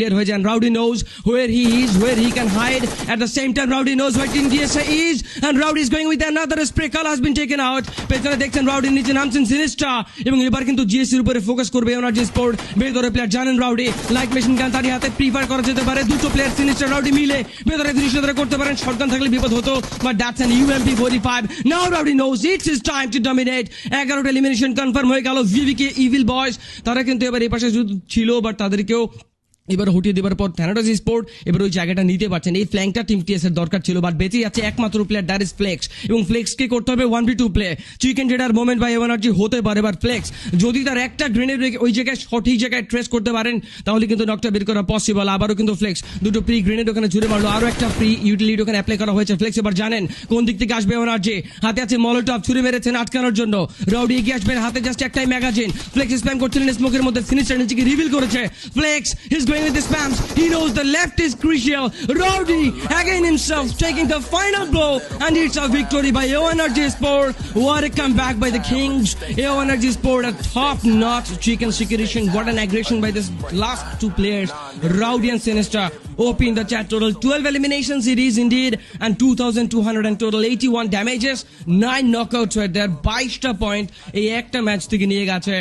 and Rowdy knows where he is, where he can hide. At the same time, Rowdy knows where Team DSA is, and Rowdy is going with another spray. Kala has been taken out. পেছনে দেখছেন Rowdy নিচে নামছেন সিনিস্টা এবং এবার কিন্তু GSC এর উপরে focus করবে এনার্জি স্পোর্ট। ভেতরে প্লেয়ার জানেন Rowdy লাইট মেশিন গান তার হাতে প্রিফার করা যেতে পারে। দুটো প্লেয়ার সিনিস্টা Rowdy মিলে ভেতরে ফিনিশার করতে পারেন। শটগান থাকলে বিপদ হতো, but that's an UMP 45. Now Rowdy knows it's his time to dominate. 11টা এলিমিনেশন কনফার্ম হয়ে গেল। ভিভিকে ইভিল বয়স তারা কিন্তু এবার এই পাশে ছিল, বাট তাদেরকেও এবার হটিয়ে দেবার পর থ্যানাটাস স্পোর্ট এবার ওই জায়গাটা নিতে পারছেন। এই ফ্ল্যাঙ্কটা টিম টিএস এর দরকার ছিল, বাট বেঁচে যাচ্ছে একমাত্র প্লেয়ার দ্যাট ইজ ফ্লেক্স, এবং ফ্লেক্সকে করতে হবে 1v2 প্লে। চিকেন জেডার মোমেন্ট বাই এনার্জি হতে পারে, বাট ফ্লেক্স যদি তার একটা গ্রেনেড ওই জায়গায় সঠিক জায়গায় ট্রেস করতে পারেন তাহলে কিন্তু নকটা বের করা পসিবল। আবারও কিন্তু ফ্লেক্স দুটো প্রি গ্রেনেড ওখানে ছুড়ে মারলো, আরো একটা প্রি ইউটিলিটি ওখানে অ্যাপ্লাই করা হয়েছে। ফ্লেক্স এবার জানেন কোন দিক থেকে আসবে এনার্জি, হাতে আছে মলোটভ ছুড়ে মেরেছেন আটকানোর জন্য। রাউডি এগিয়ে আসবেন, হাতে জাস্ট একটাই ম্যাগাজিন। ফ্লেক্স স্প্যাম করছিলেন স্মোকের মধ্যে, ফিনিশার নিজেকে রিভিল করেছে। Flex is going with the spams, he knows the left is crucial. Rowdy again himself taking the final blow, and it's a victory by AO Energy Sport. What a comeback by the Kings. AO Energy Sport a top-notch chicken situation. What an aggression by this last two players, Rowdy and Sinister. OP in the chat, total 12 elimination series indeed, and 2,200 and total 81 damages, 9 knockouts right there, 22টা point এই একটা match থেকে নিয়ে গেছে